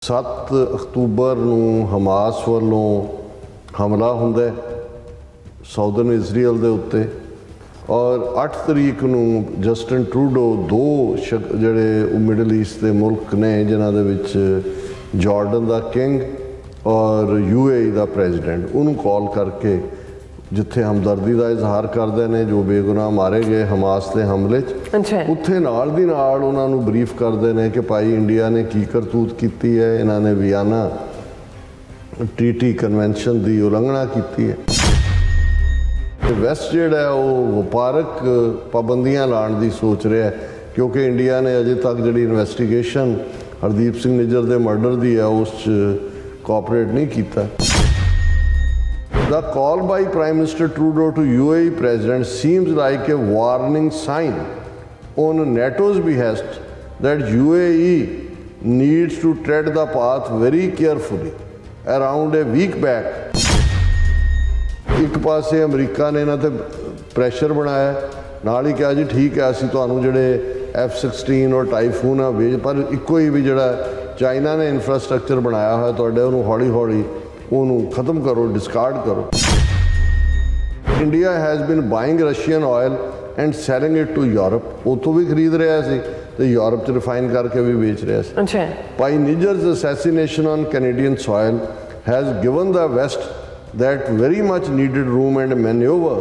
7 October ਨੂੰ Hamas ਵੱਲੋਂ ਹਮਲਾ ਹੁੰਦਾ ਹੈ ਸਾਊਦਰਨ ਇਜ਼ਰਾਈਲ ਦੇ ਉੱਤੇ ਔਰ 8 ਤਰੀਕ ਨੂੰ ਜਸਟਿਨ ਟਰੂਡੋ ਦੋ ਜਿਹੜੇ ਮਿਡਲ ਈਸਟ ਦੇ ਮੁਲਕ ਨੇ ਜਿਨ੍ਹਾਂ ਦੇ ਵਿੱਚ ਜਾਰਡਨ ਦਾ ਕਿੰਗ ਔਰ UAE ਦਾ ਪ੍ਰੈਜ਼ੀਡੈਂਟ ਉਹਨੂੰ ਕਾਲ ਕਰਕੇ ਜਿੱਥੇ ਹਮਦਰਦੀ ਦਾ ਇਜ਼ਹਾਰ ਕਰਦੇ ਨੇ ਜੋ ਬੇਗੁਨਾਹ ਮਾਰੇ ਗਏ ਹਮਾਸ ਦੇ ਹਮਲੇ 'ਚ ਉੱਥੇ ਨਾਲ ਦੀ ਨਾਲ ਉਹਨਾਂ ਨੂੰ ਬਰੀਫ ਕਰਦੇ ਨੇ ਕਿ ਭਾਈ ਇੰਡੀਆ ਨੇ ਕੀ ਕਰਤੂਤ ਕੀਤੀ ਹੈ, ਇਹਨਾਂ ਨੇ ਵਿਆਨਾ ਟ੍ਰੀਟੀ ਕਨਵੈਨਸ਼ਨ ਦੀ ਉਲੰਘਣਾ ਕੀਤੀ ਹੈ। ਵੈਸਟ ਜਿਹੜਾ ਉਹ ਵਪਾਰਕ ਪਾਬੰਦੀਆਂ ਲਾਉਣ ਦੀ ਸੋਚ ਰਿਹਾ ਕਿਉਂਕਿ ਇੰਡੀਆ ਨੇ ਅਜੇ ਤੱਕ ਜਿਹੜੀ ਇਨਵੈਸਟੀਗੇਸ਼ਨ ਹਰਦੀਪ ਸਿੰਘ ਨਿੱਜਰ ਦੇ ਮਰਡਰ ਦੀ ਹੈ ਉਸ 'ਚ ਕੋਆਪਰੇਟ ਨਹੀਂ ਕੀਤਾ। The call by Prime Minister Trudeau to UAE President seems like a warning sign on NATO's behest that UAE needs to tread the path very carefully. Around a week back, ਇੱਕ ਪਾਸੇ America ਨੇ ਇਹਨਾਂ ਤੇ pressure ਬਣਾਇਆ, ਨਾਲ ਹੀ ਕਿਹਾ ਜੀ ਠੀਕ ਹੈ ਅਸੀਂ ਤੁਹਾਨੂੰ ਜਿਹੜੇ F-16 ਔਰ ਟਾਈਫੂਨ ਆ ਭੇਜ, ਪਰ ਇੱਕੋ ਹੀ ਵੀ ਜਿਹੜਾ ਚਾਈਨਾ ਨੇ ਇਨਫਰਾਸਟਰਕਚਰ ਬਣਾਇਆ ਹੋਇਆ ਤੁਹਾਡੇ ਉਹਨੂੰ ਹੌਲੀ ਹੌਲੀ ਉਹਨੂੰ ਖਤਮ ਕਰੋ, ਡਿਸਕਾਰਡ ਕਰੋ। India has been buying Russian oil and selling it to Europe, ਉੱਥੋਂ ਵੀ ਖਰੀਦ ਰਿਹਾ ਸੀ ਤੇ ਯੂਰਪ 'ਚ ਰਿਫਾਈਨ ਕਰਕੇ ਵੀ ਵੇਚ ਰਿਹਾ ਸੀ। ਭਾਈ ਨਿੱਜਰ's assassination on Canadian soil has given the West that very much needed room and maneuver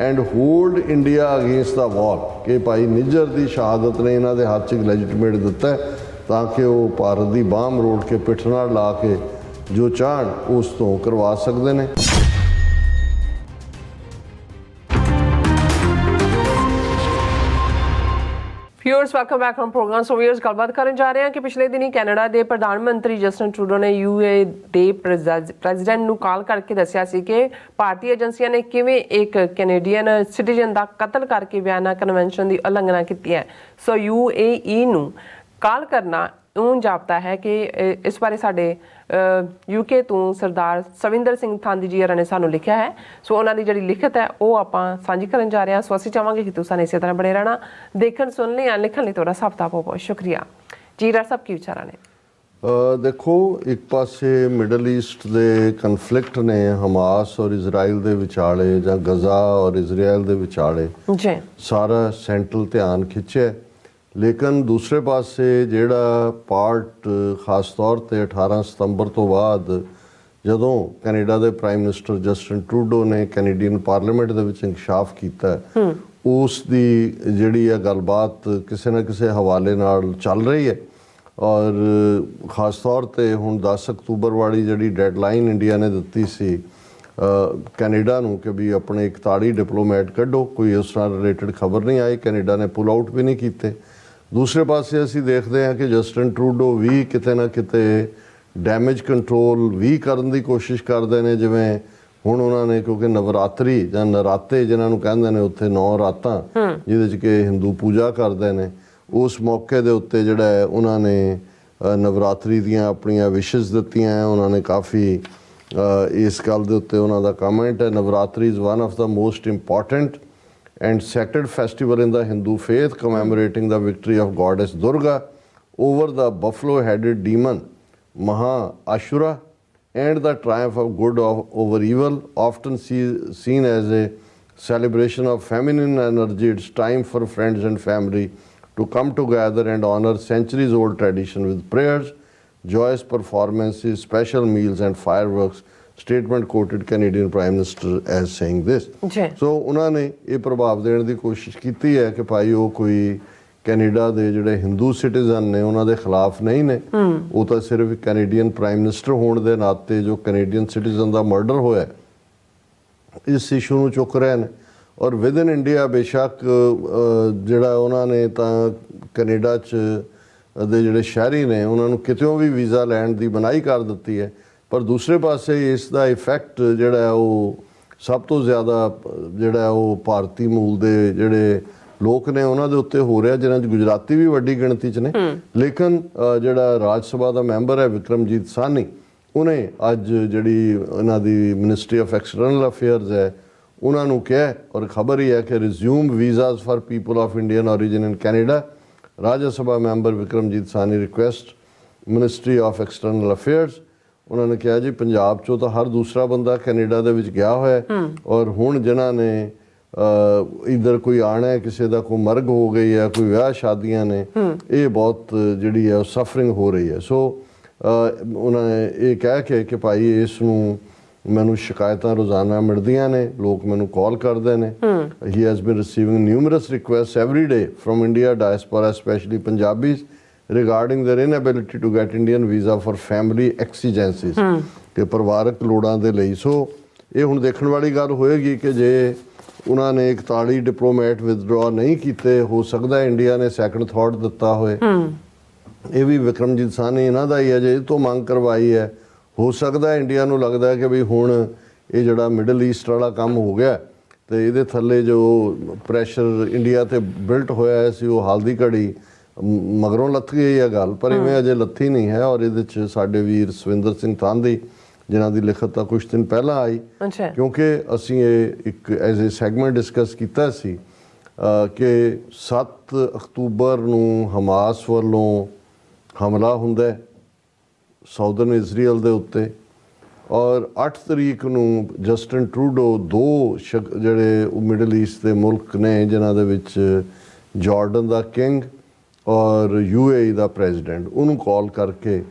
and hold India against the wall ਕਿ ਭਾਈ ਨਿੱਜਰ ਦੀ ਸ਼ਹਾਦਤ ਨੇ ਇਹਨਾਂ ਦੇ ਹੱਥ 'ਚ ਲੈਜੀਟੀਮੇਟ ਦਿੱਤਾ ਤਾਂ ਕਿ ਉਹ ਭਾਰਤ ਦੀ ਬਾਂਹ ਮਰੋੜ ਕੇ ਪਿੱਠ ਨਾਲ ਲਾ ਕੇ ਜੋ ਚਾਹਣ ਉਸ ਤੋਂ ਕਰਵਾ ਸਕਦੇ ਨੇ। Viewers welcome back from program. So viewers ਗੱਲਬਾਤ ਕਰਨ ਜਾ ਰਹੇ ਹਾਂ ਕਿ ਪਿਛਲੇ ਦਿਨੀ ਕੈਨੇਡਾ ਦੇ ਪ੍ਰਧਾਨ ਮੰਤਰੀ ਜਸਟਿਨ ਟਰੂਡੋ ਨੇ UAE ਦੇ ਪ੍ਰੈਜ਼ੀਡੈਂਟ ਨੂੰ ਕਾਲ ਕਰਕੇ ਦੱਸਿਆ ਸੀ ਕਿ ਭਾਰਤੀ ਏਜੰਸੀਆਂ ਨੇ ਕਿਵੇਂ ਇੱਕ ਕੈਨੇਡੀਅਨ ਸਿਟੀਜ਼ਨ ਦਾ ਕਤਲ ਕਰਕੇ ਵਿਆਨਾ ਕਨਵੈਨਸ਼ਨ ਦੀ ਉਲੰਘਣਾ ਕੀਤੀ ਹੈ। ਸੋ UAE ਨੂੰ ਕਾਲ ਕਰਨਾ ਉਹ ਜਾਪਦਾ ਹੈ ਕਿ ਇਸ ਬਾਰੇ ਸਾਡੇ UK ਤੋਂ ਸਰਦਾਰ ਸਵਿੰਦਰ ਸਿੰਘ ਥਾਂਦੀ ਜੀ ਨੇ ਸਾਨੂੰ ਲਿਖਿਆ ਹੈ। ਸੋ ਉਹਨਾਂ ਦੀ ਜਿਹੜੀ ਲਿਖਤ ਹੈ ਉਹ ਆਪਾਂ ਸਾਂਝੀ ਕਰਨ ਜਾ ਰਹੇ ਹਾਂ। ਸੋ ਅਸੀਂ ਚਾਹਾਂਗੇ ਕਿ ਤੁਸੀਂ ਇਸੇ ਤਰ੍ਹਾਂ ਬਣੇ ਰਹਿਣਾ, ਦੇਖਣ ਸੁਣ ਲਈ ਲਿਖਣ ਲਈ ਤੁਹਾਡਾ ਸਭ ਦਾ ਬਹੁਤ ਬਹੁਤ ਸ਼ੁਕਰੀਆ ਜੀ। ਡਾਕਟਰ ਸਾਹਿਬ ਕੀ ਵਿਚਾਰਾਂ ਨੇ? ਦੇਖੋ, ਇੱਕ ਪਾਸੇ ਮਿਡਲ ਈਸਟ ਦੇ ਕਨਫਲਿਕਟ ਨੇ ਹਮਾਸ ਔਰ ਇਜ਼ਰਾਈਲ ਦੇ ਵਿਚਾਲੇ ਜਾਂ ਗਜ਼ਾ ਔਰ ਇਜ਼ਰਾਈਲ ਦੇ ਵਿਚਾਲੇ ਸਾਰਾ ਸੈਂਟਰਲ ਧਿਆਨ ਖਿੱਚਿਆ, ਲੇਕਿਨ ਦੂਸਰੇ ਪਾਸੇ ਜਿਹੜਾ ਪਾਰਟ ਖਾਸ ਤੌਰ 'ਤੇ 18 ਸਤੰਬਰ ਤੋਂ ਬਾਅਦ ਜਦੋਂ ਕੈਨੇਡਾ ਦੇ ਪ੍ਰਾਈਮ ਮਿਨਿਸਟਰ ਜਸਟਿਨ ਟਰੂਡੋ ਨੇ ਕੈਨੇਡੀਅਨ ਪਾਰਲੀਮੈਂਟ ਦੇ ਵਿੱਚ ਇੰਕਸ਼ਾਫ ਕੀਤਾ, ਉਸ ਦੀ ਜਿਹੜੀ ਹੈ ਗੱਲਬਾਤ ਕਿਸੇ ਨਾ ਕਿਸੇ ਹਵਾਲੇ ਨਾਲ ਚੱਲ ਰਹੀ ਹੈ ਔਰ ਖਾਸ ਤੌਰ 'ਤੇ ਹੁਣ 10 ਅਕਤੂਬਰ ਵਾਲੀ ਜਿਹੜੀ ਡੈਡਲਾਈਨ ਇੰਡੀਆ ਨੇ ਦਿੱਤੀ ਸੀ ਕੈਨੇਡਾ ਨੂੰ ਕਿ ਵੀ ਆਪਣੇ 41 ਡਿਪਲੋਮੈਟ ਕੱਢੋ, ਕੋਈ ਉਸ ਨਾਲ ਰਿਲੇਟਡ ਖਬਰ ਨਹੀਂ ਆਈ, ਕੈਨੇਡਾ ਨੇ ਪੁੱਲ ਆਊਟ ਵੀ ਨਹੀਂ ਕੀਤੇ। ਦੂਸਰੇ ਪਾਸੇ ਅਸੀਂ ਦੇਖਦੇ ਹਾਂ ਕਿ ਜਸਟਿਨ ਟਰੂਡੋ ਵੀ ਕਿਤੇ ਨਾ ਕਿਤੇ ਡੈਮੇਜ ਕੰਟਰੋਲ ਵੀ ਕਰਨ ਦੀ ਕੋਸ਼ਿਸ਼ ਕਰਦੇ ਨੇ, ਜਿਵੇਂ ਹੁਣ ਉਹਨਾਂ ਨੇ ਕਿਉਂਕਿ ਨਵਰਾਤਰੀ ਜਾਂ ਨਰਾਤੇ ਜਿਨ੍ਹਾਂ ਨੂੰ ਕਹਿੰਦੇ ਨੇ ਉੱਥੇ 9 ਰਾਤਾਂ ਜਿਹਦੇ 'ਚ ਕਿ ਹਿੰਦੂ ਪੂਜਾ ਕਰਦੇ ਨੇ, ਉਸ ਮੌਕੇ ਦੇ ਉੱਤੇ ਜਿਹੜਾ ਹੈ ਉਹਨਾਂ ਨੇ ਨਵਰਾਤਰੀ ਦੀਆਂ ਆਪਣੀਆਂ ਵਿਸ਼ੇਸ ਦਿੱਤੀਆਂ। ਉਹਨਾਂ ਨੇ ਕਾਫੀ ਇਸ ਗੱਲ ਦੇ ਉੱਤੇ ਉਹਨਾਂ ਦਾ ਕਮੈਂਟ ਹੈ, Navratri is one of the most important and sacred festival in the Hindu faith, commemorating the victory of goddess Durga over the buffalo-headed demon Maha Ashura and the triumph of good over evil, often seen as a celebration of feminine energy. It's time for friends and family to come together and honor centuries-old tradition with prayers, joyous performances, special meals and fireworks. Statement quoted Canadian Prime Minister as saying this. So ਉਹਨਾਂ ਨੇ ਇਹ ਪ੍ਰਭਾਵ ਦੇਣ ਦੀ ਕੋਸ਼ਿਸ਼ ਕੀਤੀ ਹੈ ਕਿ ਭਾਈ ਉਹ ਕੋਈ ਕੈਨੇਡਾ ਦੇ ਜਿਹੜੇ ਹਿੰਦੂ ਸਿਟੀਜ਼ਨ ਨੇ ਉਹਨਾਂ ਦੇ ਖਿਲਾਫ ਨਹੀਂ ਨੇ, ਉਹ ਤਾਂ ਸਿਰਫ ਕੈਨੇਡੀਅਨ ਪ੍ਰਾਈਮ ਮਿਨਿਸਟਰ ਹੋਣ ਦੇ ਨਾਤੇ ਜੋ ਕੈਨੇਡੀਅਨ ਸਿਟੀਜ਼ਨ ਦਾ ਮਰਡਰ ਹੋਇਆ ਇਸ ਇਸ਼ੂ ਨੂੰ ਚੁੱਕ ਰਹੇ ਨੇ। ਔਰ ਵਿਦ ਇਨ ਇੰਡੀਆ ਬੇਸ਼ੱਕ ਜਿਹੜਾ ਉਹਨਾਂ ਨੇ ਤਾਂ ਕੈਨੇਡਾ 'ਚ ਦੇ ਜਿਹੜੇ ਸ਼ਹਿਰੀ ਨੇ ਉਹਨਾਂ ਨੂੰ ਕਿਤੋਂ ਵੀ ਵੀਜ਼ਾ ਲੈਣ ਦੀ ਮਨਾਹੀ ਕਰ ਦਿੱਤੀ ਹੈ, ਪਰ ਦੂਸਰੇ ਪਾਸੇ ਇਸ ਦਾ ਇਫੈਕਟ ਜਿਹੜਾ ਉਹ ਸਭ ਤੋਂ ਜ਼ਿਆਦਾ ਜਿਹੜਾ ਉਹ ਭਾਰਤੀ ਮੂਲ ਦੇ ਜਿਹੜੇ ਲੋਕ ਨੇ ਉਹਨਾਂ ਦੇ ਉੱਤੇ ਹੋ ਰਿਹਾ, ਜਿਨ੍ਹਾਂ 'ਚ ਗੁਜਰਾਤੀ ਵੀ ਵੱਡੀ ਗਿਣਤੀ 'ਚ ਨੇ। ਲੇਕਿਨ ਜਿਹੜਾ ਰਾਜ ਸਭਾ ਦਾ ਮੈਂਬਰ ਹੈ ਵਿਕਰਮਜੀਤ ਸਾਨੀ, ਉਹਨੇ ਅੱਜ ਜਿਹੜੀ ਉਹਨਾਂ ਦੀ ਮਿਨਿਸਟਰੀ ਆਫ ਐਕਸਟਰਨਲ ਅਫੇਅਰਸ ਹੈ ਉਹਨਾਂ ਨੂੰ ਕਿਹਾ ਔਰ ਖਬਰ ਹੀ ਹੈ ਕਿ resume visas for people of Indian origin in Canada। Rajya Sabha member Vikramjit Sahni request ministry of external affairs. ਉਹਨਾਂ ਨੇ ਕਿਹਾ ਜੀ ਪੰਜਾਬ 'ਚੋਂ ਤਾਂ ਹਰ ਦੂਸਰਾ ਬੰਦਾ ਕੈਨੇਡਾ ਦੇ ਵਿੱਚ ਗਿਆ ਹੋਇਆ ਔਰ ਹੁਣ ਜਿਨ੍ਹਾਂ ਨੇ ਇੱਧਰ ਕੋਈ ਆਣਾ ਹੈ, ਕਿਸੇ ਦਾ ਕੋਈ ਮਰਗ ਹੋ ਗਈ ਹੈ, ਕੋਈ ਵਿਆਹ ਸ਼ਾਦੀਆਂ ਨੇ, ਇਹ ਬਹੁਤ ਜਿਹੜੀ ਹੈ ਸਫਰਿੰਗ ਹੋ ਰਹੀ ਹੈ। ਸੋ ਉਹਨਾਂ ਨੇ ਇਹ ਕਹਿ ਕੇ ਕਿ ਭਾਈ ਇਸ ਨੂੰ ਮੈਨੂੰ ਸ਼ਿਕਾਇਤਾਂ ਰੋਜ਼ਾਨਾ ਮਿਲਦੀਆਂ ਨੇ, ਲੋਕ ਮੈਨੂੰ ਕਾਲ ਕਰਦੇ ਨੇ। He has been receiving numerous request every day from India diaspora specially Punjabis regarding their inability to get Indian visa for family exigencies ਕਿ ਪਰਿਵਾਰਕ ਲੋੜਾਂ ਦੇ ਲਈ। ਸੋ ਇਹ ਹੁਣ ਦੇਖਣ ਵਾਲੀ ਗੱਲ ਹੋਏਗੀ ਕਿ ਜੇ ਉਹਨਾਂ ਨੇ 41 ਡਿਪਲੋਮੈਟ ਵਿਦਡਰਾ ਨਹੀਂ ਕੀਤੇ, ਹੋ ਸਕਦਾ ਇੰਡੀਆ ਨੇ ਸੈਕੰਡ ਥਾਟ ਦਿੱਤਾ ਹੋਏ। ਇਹ ਵੀ ਵਿਕਰਮਜੀਤ ਸਾਹਨੀ ਇਹਨਾਂ ਦਾ ਹੀ ਹੈ, ਜੇ ਇਹ ਤੋਂ ਮੰਗ ਕਰਵਾਈ ਹੈ। ਹੋ ਸਕਦਾ ਇੰਡੀਆ ਨੂੰ ਲੱਗਦਾ ਕਿ ਵੀ ਹੁਣ ਇਹ ਜਿਹੜਾ ਮਿਡਲ ਈਸਟ ਵਾਲਾ ਕੰਮ ਹੋ ਗਿਆ ਤੇ ਇਹਦੇ ਥੱਲੇ ਜੋ ਪ੍ਰੈਸ਼ਰ ਇੰਡੀਆ ਤੇ ਬਿਲਟ ਹੋਇਆ ਸੀ ਉਹ ਹਾਲ ਦੀ ਘੜੀ ਮਗਰੋਂ ਲੱਥ ਗਈ ਹੈ ਗੱਲ, ਪਰ ਇਵੇਂ ਅਜੇ ਲੱਥੀ ਨਹੀਂ ਹੈ। ਔਰ ਇਹਦੇ 'ਚ ਸਾਡੇ ਵੀਰ ਸਵਿੰਦਰ ਸਿੰਘ ਤਾਂਦੀ ਜਿਨ੍ਹਾਂ ਦੀ ਲਿਖਤ ਤਾਂ ਕੁਝ ਦਿਨ ਪਹਿਲਾਂ ਆਈ, ਕਿਉਂਕਿ ਅਸੀਂ ਇਹ ਇੱਕ ਐਜ਼ ਏ ਸੈਗਮੈਂਟ ਡਿਸਕਸ ਕੀਤਾ ਸੀ ਕਿ 7 ਅਕਤੂਬਰ ਨੂੰ ਹਮਾਸ ਵੱਲੋਂ ਹਮਲਾ ਹੁੰਦਾ ਸਾਊਦਰਨ ਇਜ਼ਰਾਈਲ ਦੇ ਉੱਤੇ ਔਰ 8 ਤਰੀਕ ਨੂੰ ਜਸਟਿਨ ਟਰੂਡੋ ਦੋ ਜਿਹੜੇ ਮਿਡਲ ਈਸਟ ਦੇ ਮੁਲਕ ਨੇ ਜਿਨ੍ਹਾਂ ਦੇ ਵਿੱਚ ਜਾਰਡਨ ਦਾ ਕਿੰਗ ਔਰ UAE ਦਾ ਪ੍ਰੈਜ਼ੀਡੈਂਟ, ਉਹਨੂੰ ਕਾਲ ਕਰਕੇ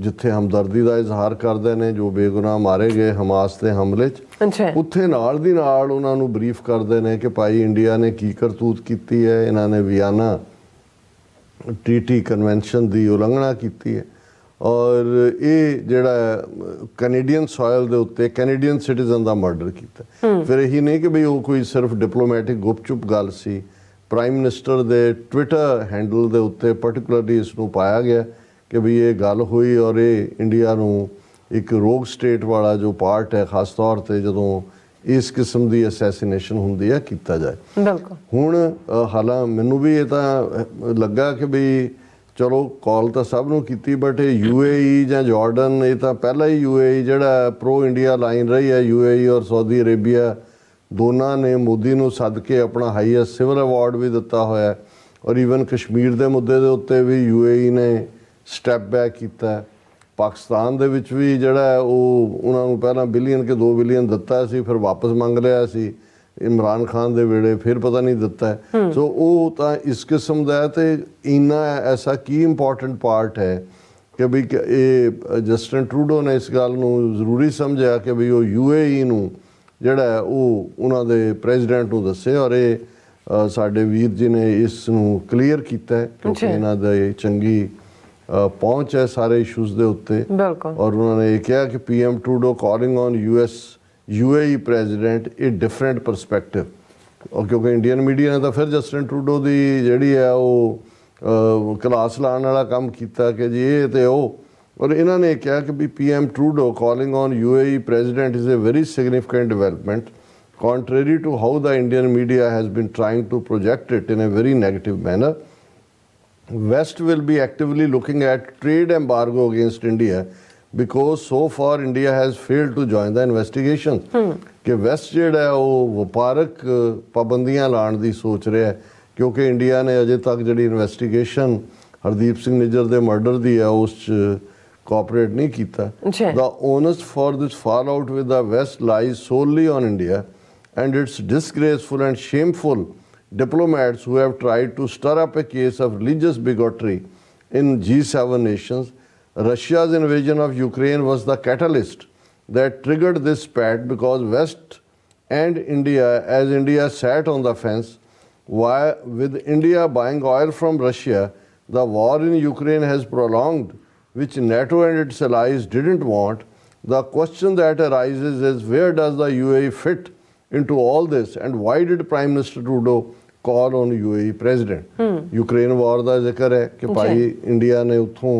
ਜਿੱਥੇ ਹਮਦਰਦੀ ਦਾ ਇਜ਼ਹਾਰ ਕਰਦੇ ਨੇ ਜੋ ਬੇਗੁਨਾਹ ਮਾਰੇ ਗਏ ਹਮਾਸ ਦੇ ਹਮਲੇ 'ਚ, ਉੱਥੇ ਨਾਲ ਦੀ ਨਾਲ ਉਹਨਾਂ ਨੂੰ ਬਰੀਫ ਕਰਦੇ ਨੇ ਕਿ ਭਾਈ ਇੰਡੀਆ ਨੇ ਕੀ ਕਰਤੂਤ ਕੀਤੀ ਹੈ, ਇਹਨਾਂ ਨੇ ਵਿਆਨਾ ਟ੍ਰੀਟੀ ਕਨਵੈਨਸ਼ਨ ਦੀ ਉਲੰਘਣਾ ਕੀਤੀ ਹੈ ਔਰ ਇਹ ਜਿਹੜਾ ਕੈਨੇਡੀਅਨ ਸੋਇਲ ਦੇ ਉੱਤੇ ਕੈਨੇਡੀਅਨ ਸਿਟੀਜ਼ਨ ਦਾ ਮਰਡਰ ਕੀਤਾ। ਫਿਰ ਇਹੀ ਨਹੀਂ ਕਿ ਬਈ ਉਹ ਕੋਈ ਸਿਰਫ ਡਿਪਲੋਮੈਟਿਕ ਗੁਪਚੁਪ ਗੱਲ ਸੀ। ਪ੍ਰਾਈਮ ਮਿਨਿਸਟਰ ਦੇ ਟਵਿੱਟਰ ਹੈਂਡਲ ਦੇ ਉੱਤੇ ਪਾਰਟਿਕੂਲਰਲੀ ਇਸ ਨੂੰ ਪਾਇਆ ਗਿਆ ਕਿ ਵੀ ਇਹ ਗੱਲ ਹੋਈ ਔਰ ਇਹ ਇੰਡੀਆ ਨੂੰ ਇੱਕ ਰੋਗ ਸਟੇਟ ਵਾਲਾ ਜੋ ਪਾਰਟ ਹੈ ਖਾਸ ਤੌਰ ਤੇ ਜਦੋਂ ਇਸ ਕਿਸਮ ਦੀ ਅਸੈਸੀਨੇਸ਼ਨ ਹੁੰਦੀ ਹੈ ਕੀਤਾ ਜਾਏ। ਬਿਲਕੁਲ ਹੁਣ ਹਾਲਾਂ ਮੈਨੂੰ ਵੀ ਇਹ ਤਾਂ ਲੱਗਾ ਕਿ ਵੀ ਚਲੋ ਕਾਲ ਤਾਂ ਸਭ ਨੂੰ ਕੀਤੀ, ਬਟ ਇਹ UAE ਜਾਂ ਜਾਰਡਨ ਇਹ ਤਾਂ ਪਹਿਲਾਂ ਹੀ UAE ਜਿਹੜਾ ਪ੍ਰੋ ਇੰਡੀਆ ਲਾਈਨ ਰਹੀ ਹੈ, UAE ਔਰ ਸਾਊਦੀ ਅਰੇਬੀਆ ਦੋਨਾਂ ਨੇ ਮੋਦੀ ਨੂੰ ਸੱਦ ਕੇ ਆਪਣਾ ਹਾਈਐਸਟ ਸਿਵਲ ਅਵਾਰਡ ਵੀ ਦਿੱਤਾ ਹੋਇਆ ਔਰ ਈਵਨ ਕਸ਼ਮੀਰ ਦੇ ਮੁੱਦੇ ਦੇ ਉੱਤੇ ਵੀ UAE ਨੇ ਸਟੈਪ ਬੈਕ ਕੀਤਾ। ਪਾਕਿਸਤਾਨ ਦੇ ਵਿੱਚ ਵੀ ਜਿਹੜਾ ਉਹ ਉਹਨਾਂ ਨੂੰ ਪਹਿਲਾਂ ਬਿਲੀਅਨ ਕਿ 2 ਬਿਲੀਅਨ ਦਿੱਤਾ ਸੀ, ਫਿਰ ਵਾਪਸ ਮੰਗ ਲਿਆ ਸੀ ਇਮਰਾਨ ਖਾਨ ਦੇ ਵੇਲੇ, ਫਿਰ ਪਤਾ ਨਹੀਂ ਦਿੱਤਾ। ਸੋ ਉਹ ਤਾਂ ਇਸ ਕਿਸਮ ਦਾ ਤੇ ਇੰਨਾ ਐਸਾ ਕੀ ਇੰਪੋਰਟੈਂਟ ਪਾਰਟ ਹੈ ਕਿ ਵੀ ਇਹ ਜਸਟਿਨ ਟਰੂਡੋ ਨੇ ਇਸ ਗੱਲ ਨੂੰ ਜ਼ਰੂਰੀ ਸਮਝਿਆ ਕਿ ਵੀ ਉਹ UAE ਨੂੰ ਜਿਹੜਾ ਉਹ ਉਹਨਾਂ ਦੇ ਪ੍ਰੈਜ਼ੀਡੈਂਟ ਨੂੰ ਦੱਸੇ ਔਰ ਇਹ ਸਾਡੇ ਵੀਰ ਜੀ ਨੇ ਇਸ ਨੂੰ ਕਲੀਅਰ ਕੀਤਾ ਕਿਉਂਕਿ ਇਹਨਾਂ ਦਾ ਚੰਗੀ ਪਹੁੰਚ ਹੈ ਸਾਰੇ ਇਸ਼ੂਜ਼ ਦੇ ਉੱਤੇ। ਔਰ ਉਹਨਾਂ ਨੇ ਇਹ ਕਿਹਾ ਕਿ PM Trudeau calling on UAE president ਇਹ ਡਿਫਰੈਂਟ ਪਰਸਪੈਕਟਿਵ। ਔਰ ਕਿਉਂਕਿ ਇੰਡੀਅਨ ਮੀਡੀਆ ਨੇ ਤਾਂ ਫਿਰ ਜਸਟਿਨ ਟਰੂਡੋ ਦੀ ਜਿਹੜੀ ਹੈ ਉਹ ਕਲਾਸ ਲਾਉਣ ਵਾਲਾ ਕੰਮ ਕੀਤਾ ਕਿ ਜੀ ਇਹ ਤੇ ਉਹ। ਔਰ ਇਹਨਾਂ ਨੇ ਕਿਹਾ ਕਿ ਵੀ PM Trudeau calling on UAE president is a very significant development contrary to how the Indian media has been trying to project it in a very negative manner. West will be actively looking at trade embargo against India because so far India has failed to join the investigation. ਕਿ West ਜਿਹੜਾ ਉਹ ਵਪਾਰਕ ਪਾਬੰਦੀਆਂ ਲਾਉਣ ਦੀ ਸੋਚ ਰਿਹਾ ਕਿਉਂਕਿ India ਨੇ ਅਜੇ ਤੱਕ ਜਿਹੜੀ ਇਨਵੈਸਟੀਗੇਸ਼ਨ ਹਰਦੀਪ ਸਿੰਘ ਨਿੱਜਰ ਦੇ ਮਰਡਰ ਦੀ ਹੈ ਉਸ 'ਚ ਕੋਆਪਰੇਟ ਨਹੀਂ ਕੀਤਾ। The onus for this fallout with the West lies solely on India and its disgraceful and shameful diplomats who have tried to stir up a case of religious bigotry in G7 nations. Russia's invasion of Ukraine was the catalyst that triggered this spat because West and India, as India sat on the fence, with India buying oil from Russia, the war in Ukraine has prolonged, which NATO and its allies didn't want. The question that arises is where does the UAE fit into all this and why did Prime Minister Trudeau call on UAE president? Ukraine war ਦਾ ਜ਼ਿਕਰ ਹੈ ਕਿ ਭਾਈ India ਨੇ ਉੱਥੋਂ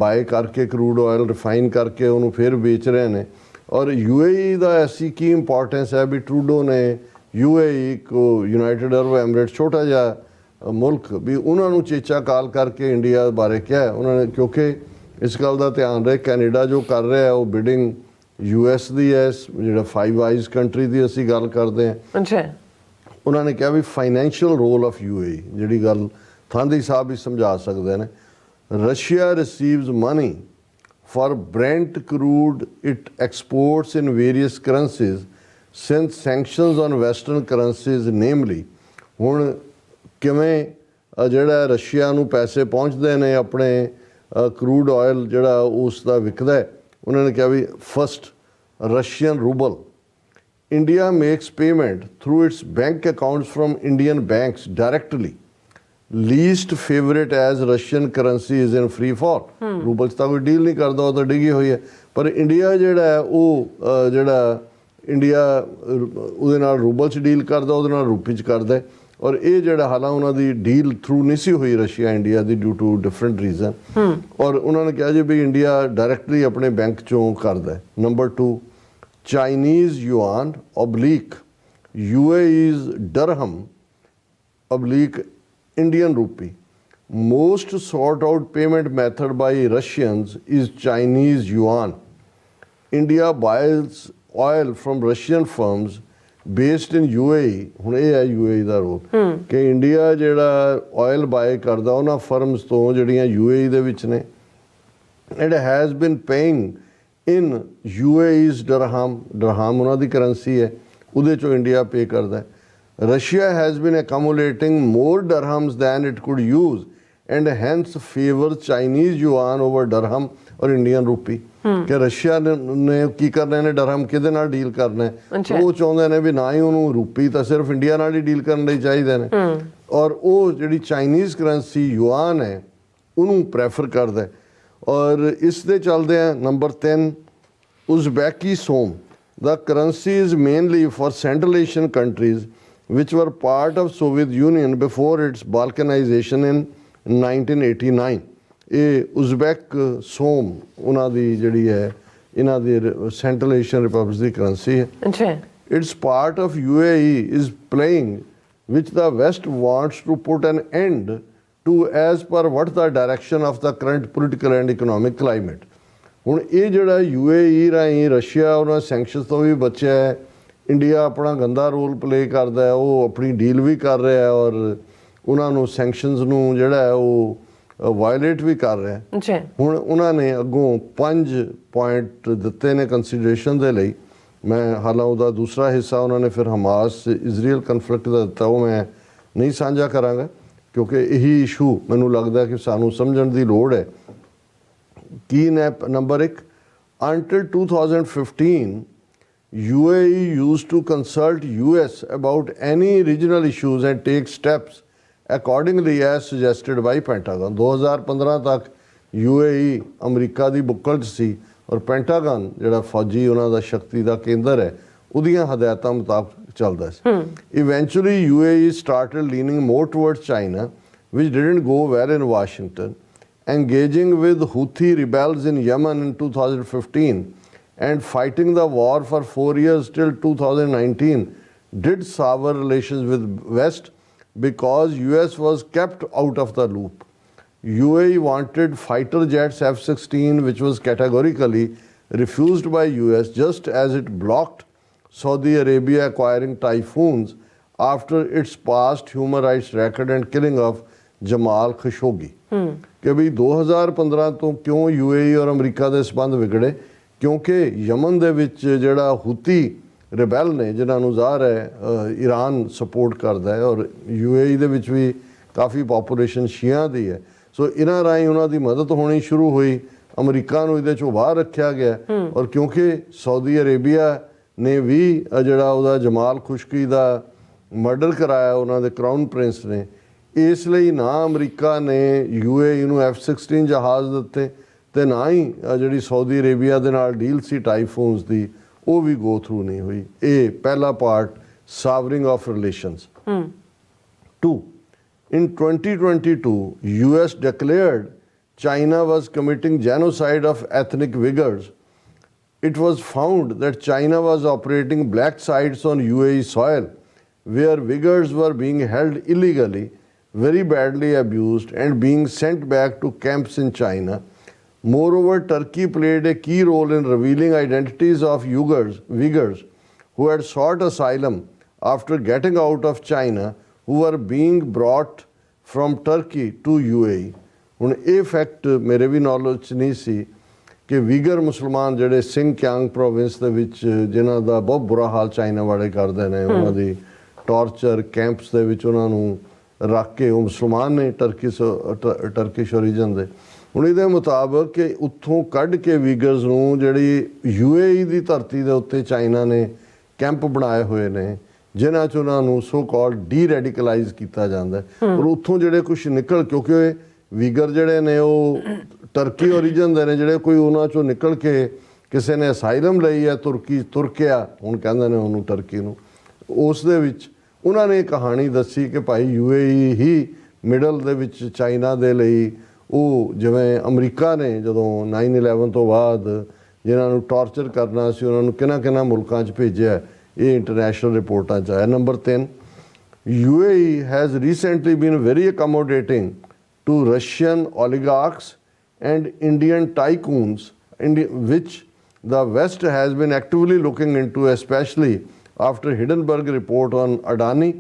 bye ਕਰਕੇ crude oil refine ਕਰਕੇ ਉਹਨੂੰ ਫਿਰ ਵੇਚ ਰਹੇ ਨੇ ਔਰ UAE ਦਾ ਐਸੀ ਕੀ ਇੰਪੋਰਟੈਂਸ ਹੈ ਵੀ ਟਰੂਡੋ ਨੇ UAE ਕੋ ਯੂਨਾਈਟਿਡ ਅਰਬ ਐਮਰੇਟ ਛੋਟਾ ਜਿਹਾ ਮੁਲਕ ਵੀ ਉਹਨਾਂ ਨੂੰ ਚੇਚਾ ਕਾਲ ਕਰਕੇ ਇੰਡੀਆ ਬਾਰੇ ਕਿਹਾ ਉਹਨਾਂ ਨੇ ਕਿਉਂਕਿ ਇਸ ਗੱਲ ਦਾ ਧਿਆਨ ਰਹੇ ਕੈਨੇਡਾ ਜੋ ਕਰ ਰਿਹਾ ਉਹ ਬਿਡਿੰਗ US ਦੀ ਹੈ ਜਿਹੜਾ 5 ਆਈਜ਼ ਕੰਟਰੀ ਦੀ ਅਸੀਂ ਗੱਲ ਕਰਦੇ ਹਾਂ। ਉਹਨਾਂ ਨੇ ਕਿਹਾ ਵੀ ਫਾਈਨੈਂਸ਼ੀਅਲ ਰੋਲ ਆਫ UAE ਜਿਹੜੀ ਗੱਲ ਥਾਂਦੀ ਸਾਹਿਬ ਵੀ ਸਮਝਾ ਸਕਦੇ ਨੇ Russia receives money for Brent crude it exports in various currencies since sanctions on Western currencies, namely ਹੁਣ ਕਿਵੇਂ ਜਿਹੜਾ ਰਸ਼ੀਆ ਨੂੰ ਪੈਸੇ ਪਹੁੰਚਦੇ ਨੇ ਆਪਣੇ ਕਰੂਡ ਆਇਲ ਜਿਹੜਾ ਉਸ ਦਾ ਵਿਕਦਾ ਹੈ, ਉਹਨਾਂ ਨੇ ਕਿਹਾ ਵੀ first Russian rouble India makes payment through its bank accounts from Indian banks directly. Least favorite as Russian currency is in free fall. Ruble 'ਚ ਤਾਂ ਕੋਈ ਡੀਲ ਨਹੀਂ ਕਰਦਾ, ਉਹ ਤਾਂ ਡਿੱਗੀ ਹੋਈ ਹੈ। ਪਰ ਇੰਡੀਆ ਜਿਹੜਾ ਹੈ ਉਹ ਜਿਹੜਾ ਇੰਡੀਆ ਉਹਦੇ ਨਾਲ ਰੂਬਲ 'ਚ ਡੀਲ ਕਰਦਾ, ਉਹਦੇ ਨਾਲ ਰੂਪੀ 'ਚ ਕਰਦਾ। ਔਰ ਇਹ ਜਿਹੜਾ ਹਾਲਾਂ ਉਹਨਾਂ ਦੀ ਡੀਲ ਥਰੂ ਨਹੀਂ ਸੀ ਹੋਈ Russia India the due to different reason. ਔਰ ਉਹਨਾਂ ਨੇ ਕਿਹਾ ਜੀ ਵੀ ਇੰਡੀਆ ਡਾਇਰੈਕਟਲੀ ਆਪਣੇ ਬੈਂਕ 'ਚੋਂ ਕਰਦਾ। Number 2, Chinese yuan oblique UAE's dirham oblique Indian rupee. Most sought out payment method by Russians is Chinese yuan. India buys oil from Russian firms based in UAE. ਹੁਣ ਇਹ ਹੈ UAE ਦਾ role ਕਿ India ਜਿਹੜਾ oil bye ਕਰਦਾ ਉਹਨਾਂ firms ਤੋਂ ਜਿਹੜੀਆਂ UAE ਦੇ ਵਿੱਚ ਨੇ। It has been paying in UAE's dirham ਉਹਨਾਂ ਦੀ ਕਰੰਸੀ ਹੈ, ਉਹਦੇ ਚੋਂ ਇੰਡੀਆ ਪੇ ਕਰਦਾ ਹੈ। Russia has been accumulating more dirhams than it could use and hence favors Chinese yuan over dirham or Indian rupee। ਕਿ ਰਸ਼ੀਆ ਨੇ ਕੀ ਕਰਨਾ, ਇਹਨੇ ਡਰਹਮ ਕਿਹਦੇ ਨਾਲ ਡੀਲ ਕਰਨਾ ਹੈ, ਉਹ ਚਾਹੁੰਦੇ ਨੇ ਵੀ ਨਾ ਹੀ ਉਹਨੂੰ ਰੂਪੀ, ਤਾਂ ਸਿਰਫ ਇੰਡੀਆ ਨਾਲ ਹੀ ਡੀਲ ਕਰਨ ਲਈ ਚਾਹੀਦੇ ਨੇ। ਔਰ ਉਹ ਜਿਹੜੀ ਚਾਈਨੀਜ਼ ਕਰੰਸੀ ਯੂਆਨ ਹੈ ਉਹਨੂੰ ਪ੍ਰੈਫਰ ਕਰਦਾ। ਔਰ ਇਸ ਦੇ ਚੱਲਦੇ ਆ number 3, Uzbeki som. The currency is mainly for Central Asian countries which were part of Soviet Union before its balkanization in 1989। ਇਹ ਉਜ਼ਬੈਕ ਸੋਮ ਉਹਨਾਂ ਦੀ ਜਿਹੜੀ ਹੈ, ਇਹਨਾਂ ਦੀ ਸੈਂਟਰਲ ਏਸ਼ੀਅਨ ਰਿਪਬਲਿਕਸ ਦੀ ਕਰੰਸੀ ਹੈ। It's part of UAE is playing which the West wants to put an end to as per what the direction of the current political and economic climate। ਹੁਣ ਇਹ ਜਿਹੜਾ UAE ਰਾਹੀਂ Russia ਉਹਨਾਂ sanctions ਤੋਂ ਵੀ ਬਚਿਆ ਹੈ, India ਆਪਣਾ ਗੰਦਾ ਰੋਲ ਪਲੇ ਕਰਦਾ ਹੈ, ਉਹ ਆਪਣੀ ਡੀਲ ਵੀ ਕਰ ਰਿਹਾ ਹੈ ਔਰ ਉਹਨਾਂ ਨੂੰ ਸੈਂਕਸ਼ਨਸ ਨੂੰ ਜਿਹੜਾ ਹੈ ਉਹ ਵਾਇਲੇਟ ਵੀ ਕਰ ਰਿਹਾ ਹੈ। ਹੁਣ ਉਹਨਾਂ ਨੇ ਅੱਗੋਂ 5 ਪੁਆਇੰਟ ਦਿੱਤੇ ਨੇ ਕੰਸੀਡਰੇਸ਼ਨ ਦੇ ਲਈ। ਮੈਂ ਹਾਲਾਂ ਉਹਦਾ ਦੂਸਰਾ ਹਿੱਸਾ ਉਹਨਾਂ ਨੇ ਫਿਰ ਹਮਾਸ ਇਜ਼ਰਾਈਲ ਕਨਫਲਿਕਟ ਦਾ ਦਿੱਤਾ, ਉਹ ਮੈਂ ਨਹੀਂ ਸਾਂਝਾ ਕਰਾਂਗਾ ਕਿਉਂਕਿ ਇਹੀ ਇਸ਼ੂ ਮੈਨੂੰ ਲੱਗਦਾ ਕਿ ਸਾਨੂੰ ਸਮਝਣ ਦੀ ਲੋੜ ਹੈ। ਕੀ ਨੇ number 1, until 2015 UAE used to consult US about any regional issues and take steps accordingly as suggested by Pentagon। 2015 ਤੱਕ UAE ਅਮਰੀਕਾ ਦੀ ਬੁੱਕਲ 'ਚ ਸੀ ਔਰ ਪੈਂਟਾਗਨ ਜਿਹੜਾ ਫੌਜੀ ਉਹਨਾਂ ਦਾ ਸ਼ਕਤੀ ਦਾ ਕੇਂਦਰ ਹੈ ਉਹਦੀਆਂ ਹਦਾਇਤਾਂ ਮੁਤਾਬਕ ਚੱਲਦਾ ਸੀ। Eventually UAE started leaning more towards China which didn't go well in Washington, engaging with Houthi rebels in Yemen in 2015 and fighting the war for 4 years till 2019 did sour relations with West because US was kept out of the loop. UAE wanted fighter jets F-16 which was categorically refused by US just as it blocked Saudi Arabia acquiring Typhoons after its past human rights record and killing of Jamal Khashoggi। ਕਿ ਵੀ 2015 ਤੋਂ ਕਿਉਂ UAE ਔਰ America ਦੇ ਸੰਬੰਧ ਵਿਗੜੇ, ਕਿਉਂਕਿ ਯਮਨ ਦੇ ਵਿੱਚ ਜਿਹੜਾ ਹੂਤੀ ਰਿਬੈਲ ਨੇ ਜਿਨ੍ਹਾਂ ਨੂੰ ਜ਼ਾਹਰ ਹੈ ਈਰਾਨ ਸਪੋਰਟ ਕਰਦਾ ਹੈ ਔਰ UAE ਦੇ ਵਿੱਚ ਵੀ ਕਾਫੀ ਪਾਪੂਲੇਸ਼ਨ ਸ਼ੀਆ ਦੀ ਹੈ, ਸੋ ਇਹਨਾਂ ਰਾਹੀਂ ਉਹਨਾਂ ਦੀ ਮਦਦ ਹੋਣੀ ਸ਼ੁਰੂ ਹੋਈ। ਅਮਰੀਕਾ ਨੂੰ ਇਹਦੇ 'ਚੋਂ ਬਾਹਰ ਰੱਖਿਆ ਗਿਆ ਔਰ ਕਿਉਂਕਿ ਸਾਊਦੀ ਅਰੇਬੀਆ ਨੇ ਵੀ ਜਿਹੜਾ ਉਹਦਾ ਜਮਾਲ ਖੁਸ਼ਕੀ ਦਾ ਮਰਡਰ ਕਰਾਇਆ ਉਹਨਾਂ ਦੇ ਕਰਾਊਨ ਪ੍ਰਿੰਸ ਨੇ, ਇਸ ਲਈ ਨਾ ਅਮਰੀਕਾ ਨੇ UAE ਨੂੰ F-16 ਜਹਾਜ਼ ਦਿੱਤੇ ਅਤੇ ਨਾ ਹੀ ਜਿਹੜੀ ਸਾਊਦੀ ਅਰੇਬੀਆ ਦੇ ਨਾਲ ਡੀਲ ਸੀ ਟਾਈਫੂਨਸ ਦੀ ਉਹ ਵੀ ਗੋ ਥਰੂ ਨਹੀਂ ਹੋਈ। ਇਹ ਪਹਿਲਾ part ਸਾਵਰਿੰਗ of relations. 2, in 2022 US declared China was committing genocide of ethnic Uyghurs. It was found that China was operating black sites on UAE soil where Uyghurs were being held illegally, very badly abused and being sent back to camps in China. Moreover, Turkey played a key role in revealing identities of Uyghurs who had sought asylum after getting out of China, who were being brought from Turkey to UAE. ਹੁਣ ਇਹ fact ਮੇਰੇ ਵੀ knowledge 'ਚ ਨਹੀਂ ਸੀ ਕਿ ਵੀਗਰ ਮੁਸਲਮਾਨ ਜਿਹੜੇ Singh ਕਿਆਂਗ province ਦੇ ਵਿੱਚ ਜਿਨ੍ਹਾਂ ਦਾ ਬਹੁਤ ਬੁਰਾ ਹਾਲ ਚਾਈਨਾ ਵਾਲੇ ਕਰਦੇ ਨੇ, ਉਹਨਾਂ ਦੀ ਟਾਰਚਰ ਕੈਂਪਸ ਦੇ ਵਿੱਚ ਉਹਨਾਂ ਨੂੰ ਰੱਖ ਕੇ, ਉਹ ਮੁਸਲਮਾਨ ਨੇ ਟਰਕਿਸ਼ ਓਰੀਜਨ ਦੇ। ਹੁਣ ਇਹਦੇ ਮੁਤਾਬਕ ਕਿ ਉੱਥੋਂ ਕੱਢ ਕੇ ਵੀਗਰਸ ਨੂੰ ਜਿਹੜੀ UAE ਦੀ ਧਰਤੀ ਦੇ ਉੱਤੇ ਚਾਈਨਾ ਨੇ ਕੈਂਪ ਬਣਾਏ ਹੋਏ ਨੇ, ਜਿਨ੍ਹਾਂ 'ਚ ਉਹਨਾਂ ਨੂੰ ਸੋ ਕਾਲਡ ਡੀ ਰੈਡੀਕਲਾਈਜ਼ ਕੀਤਾ ਜਾਂਦਾ। ਪਰ ਉੱਥੋਂ ਜਿਹੜੇ ਕੁਛ ਨਿਕਲ, ਕਿਉਂਕਿ ਵੀਗਰ ਜਿਹੜੇ ਨੇ ਉਹ ਟਰਕੀ ਓਰੀਜਨ ਦੇ ਨੇ, ਜਿਹੜੇ ਕੋਈ ਉਹਨਾਂ 'ਚੋਂ ਨਿਕਲ ਕੇ ਕਿਸੇ ਨੇ ਅਸਾਈਲਮ ਲਈ ਹੈ ਤੁਰਕਿਆ ਹੁਣ ਕਹਿੰਦੇ ਨੇ ਉਹਨੂੰ ਟਰਕੀ ਨੂੰ, ਉਸ ਦੇ ਵਿੱਚ ਉਹਨਾਂ ਨੇ ਕਹਾਣੀ ਦੱਸੀ ਕਿ ਭਾਈ UAE ਹੀ ਮਿਡਲ ਦੇ ਵਿੱਚ ਚਾਈਨਾ ਦੇ ਲਈ, ਉਹ ਜਿਵੇਂ ਅਮਰੀਕਾ ਨੇ ਜਦੋਂ 9/11 ਤੋਂ ਬਾਅਦ ਜਿਨ੍ਹਾਂ ਨੂੰ ਟਾਰਚਰ ਕਰਨਾ ਸੀ ਉਹਨਾਂ ਨੂੰ ਕਿਹਨਾਂ ਮੁਲਕਾਂ 'ਚ ਭੇਜਿਆ, ਇਹ ਇੰਟਰਨੈਸ਼ਨਲ ਰਿਪੋਰਟਾਂ 'ਚ ਆਇਆ। Number 3, UAE has recently been very accommodating to Russian oligarchs and Indian tycoons, which the West has been actively looking into, especially after Hindenburg report on Adani.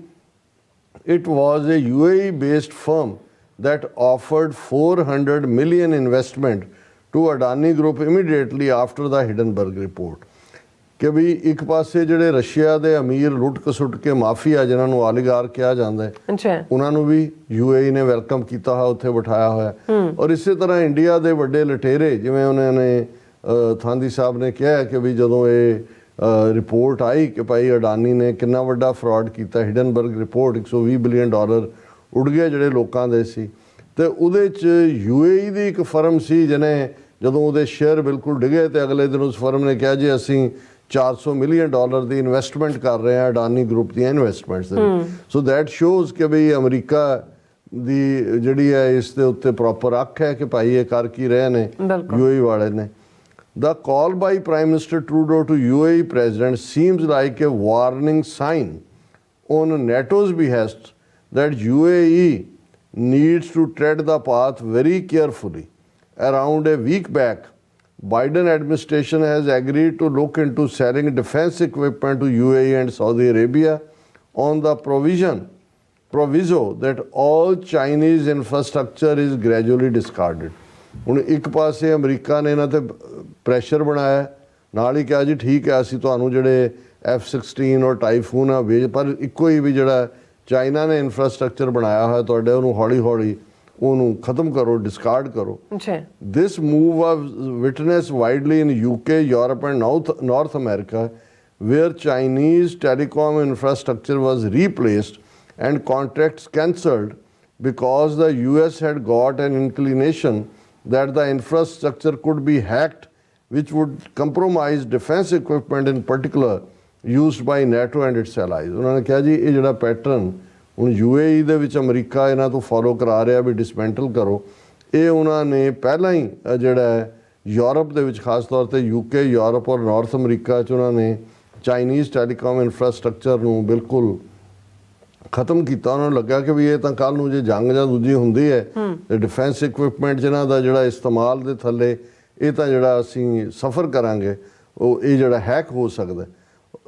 It was a UAE-based firm that offered 400 million investment to Adani Group immediately after the Hindenburg report. ਕਿ ਵੀ ਇੱਕ ਪਾਸੇ ਜਿਹੜੇ Russia ਦੇ ਅਮੀਰ ਲੁੱਟ ਖਸੁੱਟ ਕੇ mafia ਜਿਨ੍ਹਾਂ ਨੂੰ ਆਲੀਗਾਰ ਕਿਹਾ ਜਾਂਦਾ ਹੈ, ਉਹਨਾਂ ਨੂੰ ਵੀ UAE ਨੇ ਵੈਲਕਮ ਕੀਤਾ ਹੋਇਆ, ਉੱਥੇ ਬਿਠਾਇਆ ਹੋਇਆ। ਔਰ ਇਸੇ ਤਰ੍ਹਾਂ ਇੰਡੀਆ ਦੇ ਵੱਡੇ ਲਟੇਰੇ, ਜਿਵੇਂ ਉਹਨਾਂ ਨੇ ਥਾਂਦੀ ਸਾਹਿਬ ਨੇ ਕਿਹਾ ਕਿ ਵੀ ਜਦੋਂ ਇਹ ਰਿਪੋਰਟ ਆਈ ਕਿ ਭਾਈ ਅਡਾਨੀ ਨੇ ਕਿੰਨਾ ਵੱਡਾ ਫਰਾਡ ਕੀਤਾ, ਹਿਡਨਬਰਗ ਰਿਪੋਰਟ, $120 ਬਿਲੀਅਨ ਉੱਡ ਗਏ ਜਿਹੜੇ ਲੋਕਾਂ ਦੇ ਸੀ, ਤੇ ਉਹਦੇ 'ਚ UAE ਦੀ ਇੱਕ ਫਰਮ ਸੀ ਜਿਹਨੇ ਜਦੋਂ ਉਹਦੇ ਸ਼ੇਅਰ ਬਿਲਕੁਲ ਡਿੱਗੇ ਤੇ ਅਗਲੇ ਦਿਨ ਉਸ ਫਰਮ ਨੇ ਕਿਹਾ ਜੀ ਅਸੀਂ $400 ਮਿਲੀਅਨ ਦੀ ਇਨਵੈਸਟਮੈਂਟ ਕਰ ਰਹੇ ਹਾਂ ਅਡਾਨੀ ਗਰੁੱਪ ਦੀਆਂ ਇਨਵੈਸਟਮੈਂਟਸ ਦੇ। ਸੋ ਦੈਟ ਸ਼ੋਜ਼ ਕਿ ਬਈ ਅਮਰੀਕਾ ਦੀ ਜਿਹੜੀ ਹੈ ਇਸ ਦੇ ਉੱਤੇ ਪ੍ਰੋਪਰ ਅੱਖ ਹੈ ਕਿ ਭਾਈ ਇਹ ਕਰ ਕੀ ਰਹੇ ਨੇ UAE ਵਾਲੇ ਨੇ। The call by Prime Minister Trudeau to UAE President seems like a warning sign on NATO's behest that UAE needs to tread the path very carefully. Around a week back, Biden administration has agreed to look into selling defense equipment to UAE and Saudi Arabia on the proviso that all Chinese infrastructure is gradually discarded. ਹੁਣ ਇੱਕ ਪਾਸੇ America ਨੇ ਇਹਨਾਂ 'ਤੇ pressure ਬਣਾਇਆ, ਨਾਲ ਹੀ ਕਿਹਾ ਜੀ ਠੀਕ ਹੈ ਅਸੀਂ ਤੁਹਾਨੂੰ ਜਿਹੜੇ F-16 ਔਰ ਟਾਈਫੂਨ ਆ ਵੇਚ, ਪਰ ਇੱਕੋ ਹੀ ਵੀ ਜਿਹੜਾ ਚਾਈਨਾ ਨੇ ਇਨਫਰਾਸਟਰਕਚਰ ਬਣਾਇਆ ਹੋਇਆ ਤੁਹਾਡੇ ਉਹਨੂੰ ਹੌਲੀ ਹੌਲੀ ਉਹਨੂੰ ਖਤਮ ਕਰੋ, ਡਿਸਕਾਰਡ ਕਰੋ। This move was witnessed widely in UK, Europe and North America, where Chinese telecom infrastructure was replaced and contracts cancelled because the US had got an inclination that the infrastructure could be hacked, which would compromise defense equipment in particular used by NATO and its allies. ਉਹਨਾਂ ਨੇ ਕਿਹਾ ਜੀ ਇਹ ਜਿਹੜਾ pattern ਹੁਣ UAE ਦੇ ਵਿੱਚ America ਇਹਨਾਂ ਤੋਂ ਫੋਲੋ ਕਰਾ ਰਿਹਾ ਵੀ ਡਿਸਮੈਂਟਲ ਕਰੋ, ਇਹ ਉਹਨਾਂ ਨੇ ਪਹਿਲਾਂ ਹੀ ਜਿਹੜਾ ਯੂਰਪ ਦੇ ਵਿੱਚ ਖਾਸ ਤੌਰ ਤੇ UK, ਯੂਰਪ ਔਰ ਨਾਰਥ ਅਮਰੀਕਾ 'ਚ ਉਹਨਾਂ ਨੇ ਚਾਈਨੀਜ਼ ਟੈਲੀਕਾਮ ਇਨਫਰਾਸਟਰਕਚਰ ਨੂੰ ਬਿਲਕੁਲ ਖਤਮ ਕੀਤਾ। ਉਹਨਾਂ ਨੂੰ ਲੱਗਾ ਕਿ ਵੀ ਇਹ ਤਾਂ ਕੱਲ੍ਹ ਨੂੰ ਜੇ ਜੰਗ ਜਾਂ ਦੂਜੀ ਹੁੰਦੀ ਹੈ ਤੇ ਡਿਫੈਂਸ ਇਕਵਿਪਮੈਂਟ ਜਿਹਨਾਂ ਦਾ ਜਿਹੜਾ ਇਸਤੇਮਾਲ ਦੇ ਥੱਲੇ ਇਹ ਤਾਂ ਜਿਹੜਾ ਅਸੀਂ ਸਫਰ ਕਰਾਂਗੇ ਉਹ ਇਹ ਜਿਹੜਾ ਹੈਕ ਹੋ ਸਕਦਾ।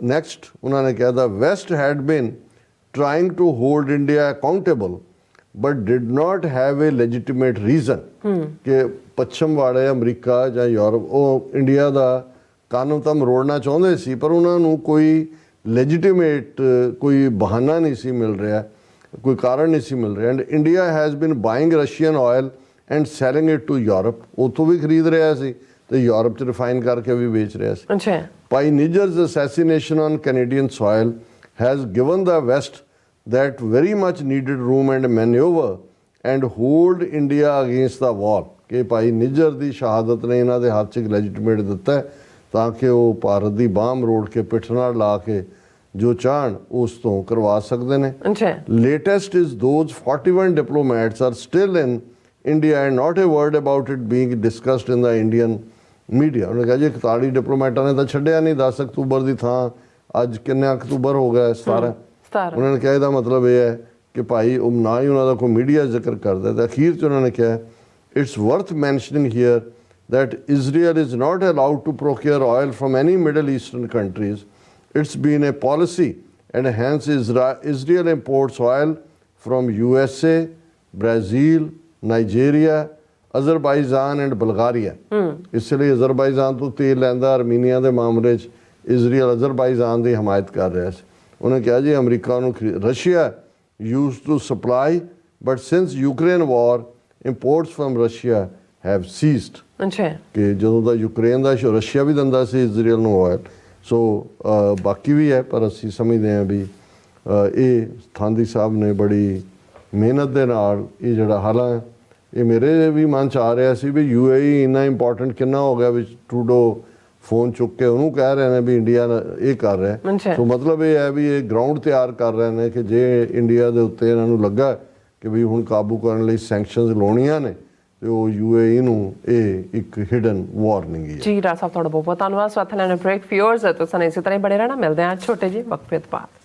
ਨੈਕਸਟ ਉਹਨਾਂ ਨੇ ਕਿਹਾ the West had been trying to hold India accountable but did not have a legitimate reason ਕਿ ਪੱਛਮ ਵਾਲੇ ਅਮਰੀਕਾ ਜਾਂ ਯੂਰਪ ਉਹ ਇੰਡੀਆ ਦਾ ਕਾਨੂੰਨ ਤਾਂ ਮਰੋੜਨਾ ਚਾਹੁੰਦੇ ਸੀ, ਪਰ ਉਹਨਾਂ ਨੂੰ ਕੋਈ ਲੈਜੀਟੀਮੇਟ ਕੋਈ ਬਹਾਨਾ ਨਹੀਂ ਸੀ ਮਿਲ ਰਿਹਾ, ਕੋਈ ਕਾਰਨ ਨਹੀਂ ਸੀ ਮਿਲ ਰਿਹਾ। And India has been buying Russian oil and selling it to Europe, ਉੱਥੋਂ ਵੀ ਖਰੀਦ ਰਿਹਾ ਸੀ ਤੇ ਯੂਰਪ 'ਚ ਰਿਫਾਈਨ ਕਰਕੇ ਵੀ ਵੇਚ ਰਿਹਾ ਸੀ। ਭਾਈ ਨਿਜਰ's assassination on Canadian soil has given the West that very much needed room and maneuver and hold India against the wall ਕਿ ਭਾਈ ਨਿਜਰ ਦੀ ਸ਼ਹਾਦਤ ਨੇ ਇਹਨਾਂ ਦੇ ਹੱਥ 'ਚ ਲੈਜੀਟੀਮੇਟ ਦਿੱਤਾ ਤਾਂ ਕਿ ਉਹ ਭਾਰਤ ਦੀ ਬਾਂਹ ਮਰੋੜ ਕੇ ਪਿੱਠ ਨਾਲ ਲਾ ਕੇ ਜੋ ਚਾਹਣ ਉਸ ਤੋਂ ਕਰਵਾ ਸਕਦੇ ਨੇ। Latest is those 41 diplomats are still in India and not a word about it being discussed in the Indian media. ਉਹਨੇ ਕਿਹਾ ਜੀ 41 ਡਿਪਲੋਮੈਟਾਂ ਨੇ ਤਾਂ ਛੱਡਿਆ ਨਹੀਂ, 10 ਅਕਤੂਬਰ ਦੀ ਥਾਂ ਅੱਜ ਕਿੰਨੇ ਅਕਤੂਬਰ ਹੋ ਗਿਆ 17। ਉਹਨਾਂ ਨੇ ਕਿਹਾ ਇਹਦਾ ਮਤਲਬ ਇਹ ਹੈ ਕਿ ਭਾਈ ਉਹ ਨਾ ਹੀ ਉਹਨਾਂ ਦਾ ਕੋਈ ਮੀਡੀਆ ਜ਼ਿਕਰ ਕਰਦਾ। ਤੇ ਅਖੀਰ 'ਚ ਉਹਨਾਂ ਨੇ ਕਿਹਾ it's worth mentioning here that Israel is not allowed to procure oil from any Middle Eastern countries. It's been a policy and hence Israel imports oil from USA, Brazil, Nigeria, Azerbaijan and Bulgaria. ਇਸ ਲਈ Azerbaijan ਤੋਂ ਤੇਲ ਲੈਂਦਾ, ਆਰਮੀਨੀਆ ਦੇ ਮਾਮਲੇ 'ਚ Israel Azerbaijan ਦੀ ਹਮਾਇਤ ਕਰ ਰਿਹਾ ਸੀ। ਉਹਨੇ ਕਿਹਾ ਜੀ ਅਮਰੀਕਾ ਨੂੰ Russia use to supply but since Ukraine war imports from Russia have ceased. ਅੱਛਾ, ਕਿ ਜਦੋਂ ਦਾ ਯੂਕਰੇਨ ਦਾ ਰਸ਼ੀਆ ਵੀ ਦਿੰਦਾ ਸੀ ਇਜ਼ਰਾਈਲ ਨੂੰ ਆਇਲ। ਸੋ ਬਾਕੀ ਵੀ ਹੈ, ਪਰ ਅਸੀਂ ਸਮਝਦੇ ਹਾਂ ਵੀ ਇਹ ਥਾਂਦੀ ਸਾਹਿਬ ਨੇ ਬੜੀ ਮਿਹਨਤ ਦੇ ਨਾਲ ਇਹ ਜਿਹੜਾ ਹਾਲਾਂ ਇਹ ਮੇਰੇ ਵੀ ਮਨ 'ਚ ਆ ਰਿਹਾ ਸੀ ਵੀ UAE ਇੰਨਾ ਇੰਪੋਰਟੈਂਟ ਕਿੰਨਾ ਹੋ ਗਿਆ ਵੀ ਟਰੂਡੋ ਫੋਨ ਚੁੱਕ ਕੇ ਉਹਨੂੰ ਕਹਿ ਰਹੇ ਨੇ ਵੀ ਇੰਡੀਆ ਇਹ ਕਰ ਰਿਹਾ। ਸੋ ਮਤਲਬ ਇਹ ਹੈ ਵੀ ਇਹ ਗਰਾਊਂਡ ਤਿਆਰ ਕਰ ਰਹੇ ਨੇ ਕਿ ਜੇ ਇੰਡੀਆ ਦੇ ਉੱਤੇ ਇਹਨਾਂ ਨੂੰ ਲੱਗਾ ਕਿ ਵੀ ਹੁਣ ਕਾਬੂ ਕਰਨ ਲਈ ਸੈਂਕਸ਼ਨਸ ਲਾਉਣੀਆਂ ਨੇ ਤੇ ਉਹ UAE ਨੂੰ ਇਹ ਇੱਕ ਹਿਡਨ ਵਾਰਨਿੰਗ ਹੈ। ਜੀ ਡਾਕਟਰ ਸਾਹਿਬ ਤੁਹਾਡਾ ਬਹੁਤ ਬਹੁਤ ਧੰਨਵਾਦ। ਸਵਾਥ ਲੈਣ ਬ੍ਰੇਕ ਫਿਊਅਰਸ ਤੁਸੀਂ ਇਸੇ ਤਰ੍ਹਾਂ ਹੀ ਬਣੇ ਰਹਿਣਾ। ਮਿਲਦੇ ਹਾਂ ਛੋਟੇ ਜਿਹੇ ਵਕਫੇ ਤੋਂ ਬਾਅਦ।